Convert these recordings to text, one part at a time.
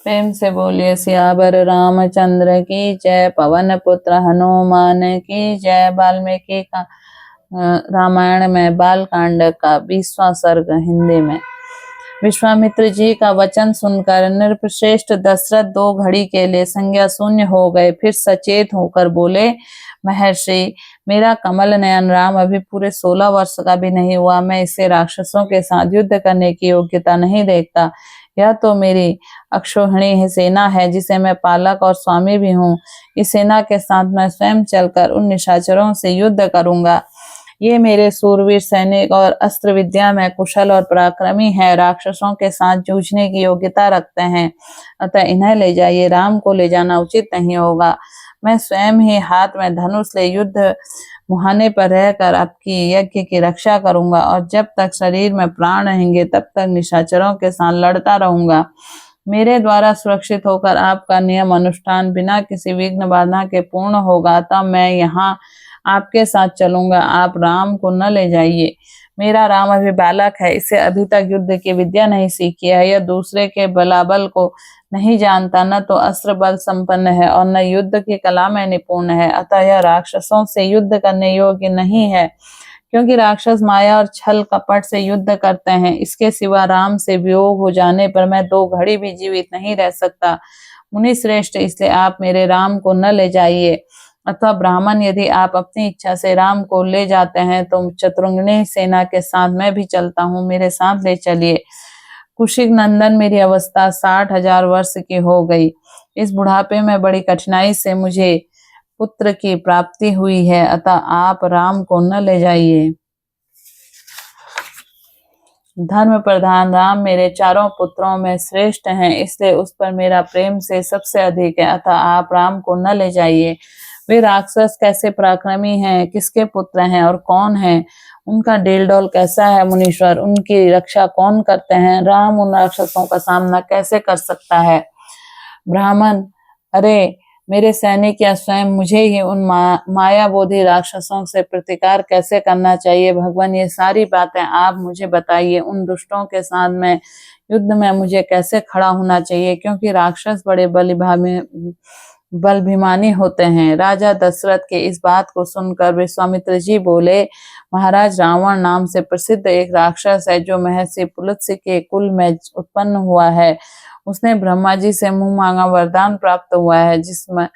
प्रेम से बोलिए सियावर रामचंद्र की जय। पवन पुत्र हनुमान की जय। वाल्मीकि का रामायण में बालकांड का 20वां सर्ग हिंदी में। विश्वामित्र जी का वचन सुनकर नृपश्रेष्ठ दशरथ 2 घड़ी के लिए संज्ञा शून्य हो गए। फिर सचेत होकर बोले, महर्षि, मेरा कमल नयन राम अभी पूरे 16 वर्ष का भी नहीं हुआ। मैं इसे राक्षसों के साथ युद्ध करने की योग्यता नहीं देखता। यह तो मेरी अक्षोहिणी सेना है जिसे मैं पालक और स्वामी भी हूँ। इस सेना के साथ मैं स्वयं चलकर उन निशाचरों से युद्ध करूंगा। ये मेरे सूरवीर सैनिक और अस्त्र विद्या में कुशल और पराक्रमी है, राक्षसों के साथ जूझने की योग्यता रखते हैं। अतः इन्हें ले जाइए, राम को ले जाना उचित नहीं होगा। मैं स्वयं ही हाथ में धनुष ले युद्ध मुहाने पर रहकर आपकी यज्ञ की रक्षा करूंगा और जब तक शरीर में प्राण रहेंगे तब तक निशाचरों के साथ लड़ता रहूंगा। मेरे द्वारा सुरक्षित होकर आपका नियम अनुष्ठान बिना किसी विघ्न बाधा के पूर्ण होगा, तब मैं यहाँ आपके साथ चलूंगा। आप राम को न ले जाइए। मेरा राम अभी बालक है, इसे अभी तक युद्ध की विद्या नहीं सीखी है। यह दूसरे के बलाबल को नहीं जानता, न तो अस्त्र बल संपन्न है और न युद्ध की कला में निपुण है। अतः यह राक्षसों से युद्ध करने योग्य नहीं है, क्योंकि राक्षस माया और छल कपट से युद्ध करते हैं। इसके सिवा राम से वियोग हो जाने पर मैं 2 घड़ी भी जीवित नहीं रह सकता। मुनि श्रेष्ठ, इसलिए आप मेरे राम को न ले जाइए। अथवा ब्राह्मण, यदि आप अपनी इच्छा से राम को ले जाते हैं तो चतुरंगिणी सेना के साथ मैं भी चलता हूँ, मेरे साथ ले चलिए। कुशिक नंदन, मेरी अवस्था 60,000 वर्ष की हो गई। इस बुढ़ापे में बड़ी कठिनाई से मुझे पुत्र की प्राप्ति हुई है, अतः आप राम को न ले जाइए। धर्म प्रधान राम मेरे चारों पुत्रों में श्रेष्ठ हैं, इसलिए उस पर मेरा प्रेम से सबसे अधिक है। अतः आप राम को न ले जाइए। वे राक्षस कैसे पराक्रमी हैं, किसके पुत्र हैं और कौन हैं, उनका डेल डोल कैसा है मुनीश्वर, उनकी रक्षा कौन करते हैं, राम उन राक्षसों का सामना कैसे कर सकता है। ब्राह्मण, अरे मेरे सैनिक या स्वयं मुझे ही उन मायाबोधी राक्षसों से प्रतिकार कैसे करना चाहिए। भगवान, ये सारी बातें आप मुझे बताइए। उन दुष्टों के साथ में युद्ध में मुझे कैसे खड़ा होना चाहिए, क्योंकि राक्षस बड़े बलभिमानी होते हैं। राजा दशरथ के इस बात को सुनकर विश्वामित्र जी बोले, महाराज, रावण नाम से प्रसिद्ध एक राक्षस है जो महर्षि पुलत्स्य के कुल में उत्पन्न हुआ है। उसने ब्रह्मा जी से मुंह मांगा वरदान प्राप्त हुआ है, जिसमें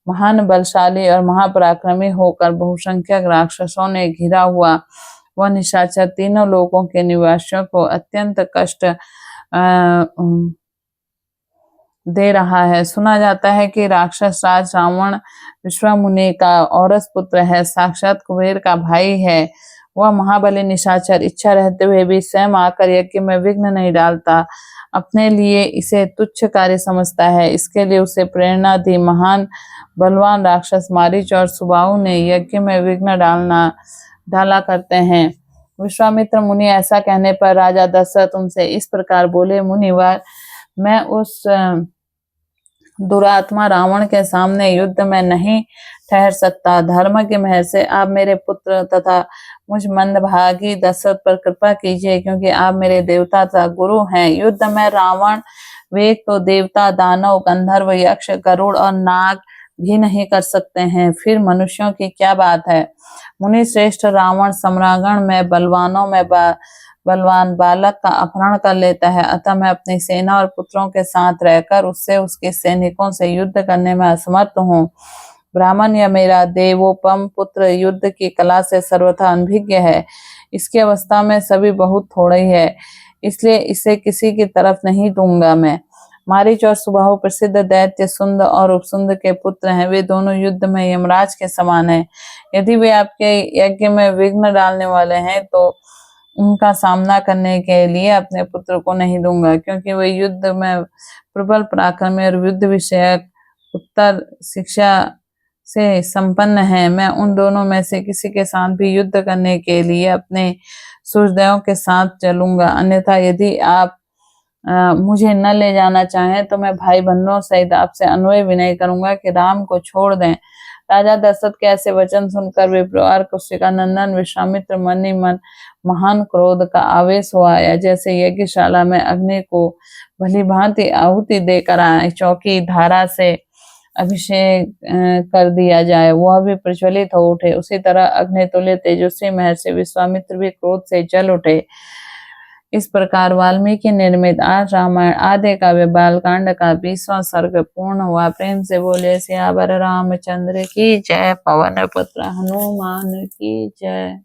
महान बलशाली और महापराक्रमी होकर बहुसंख्यक राक्षसों ने घिरा हुआ वह निशाचर तीनों लोकों के निवासियों को अत्यंत कष्ट दे रहा है। सुना जाता है कि राक्षस राज रावण विश्वामुनि का औरस पुत्र है, साक्षात कुबेर का भाई है। वह महाबली निशाचर इच्छा रहते हुए भी स्वयं आकर यज्ञ में विघ्न नहीं डालता, अपने लिए इसे तुच्छ कार्य समझता है। इसके लिए उसे प्रेरणा दी महान बलवान राक्षस मारीच और सुबाहु ने यज्ञ में विघ्न डाला करते हैं। विश्वामित्र मुनि ऐसा कहने पर राजा दशरथ उनसे इस प्रकार बोले, मुनिवर, मैं उस दुरात्मा रावण के सामने युद्ध में नहीं ठहर सकता। धर्म के महर से आप मेरे पुत्र तथा मुझ मंदभागी दशरथ पर कृपा कीजिए, क्योंकि आप मेरे देवता तथा गुरु हैं। युद्ध में रावण वेग तो देवता, दानव, गंधर्व, यक्ष, गरुड़ और नाग भी नहीं कर सकते हैं, फिर मनुष्यों की क्या बात है। मुनि श्रेष्ठ, रावण सम्रागण में बलवानों में बलवान बालक का अपहरण कर लेता है। अतः मैं अपनी सेना और पुत्रों के साथ रहकर उससे उसके सैनिकों से युद्ध करने में असमर्थ हूँ। ब्राह्मण, यह मेरा देवोपम पुत्र युद्ध की कला से सर्वथा अनभिज्ञ है। इसकी अवस्था में सभी बहुत थोड़ी है, इसलिए इसे किसी की तरफ नहीं दूंगा मैं। मारीच और सुबाहु प्रसिद्ध दैत्य सुंद और उपसुंद के पुत्र हैं। वे दोनों युद्ध में यमराज के समान हैं। यदि वे आपके यज्ञ में विघ्न डालने वाले हैं तो उनका सामना करने के लिए अपने पुत्र को नहीं दूंगा, क्योंकि वे युद्ध में प्रबल पराक्रमी और युद्ध विषयक उत्तर शिक्षा से संपन्न है। मैं उन दोनों में से किसी के साथ भी युद्ध करने के लिए अपने सूर्यदेव के साथ चलूंगा। अन्यथा यदि आप मुझे न ले जाना चाहें तो मैं भाई बंधुओं सहित आपसे अनुनय विनय करूंगा कि राम को छोड़ दें। राजा दशरथ के ऐसे वचन सुनकर विप्रवार कुशिका नंदन विश्वामित्र मन ही मन महान क्रोध का आवेश हो आया। जैसे यज्ञशाला में अग्नि को भली भांति आहुति देकर आए चौकी धारा से अभिषेक कर दिया जाए, वह भी प्रज्वलित हो उठे, उसी तरह अग्नितुल्य तेजस्वी महर्षि विश्वामित्र भी क्रोध से जल उठे। इस प्रकार वाल्मीकि निर्मित आज रामायण आदि काव्य बालकांड का 20वां सर्ग पूर्ण हुआ। प्रेम से बोले सियावर रामचंद्र की जय, पवन पुत्र हनुमान की जय।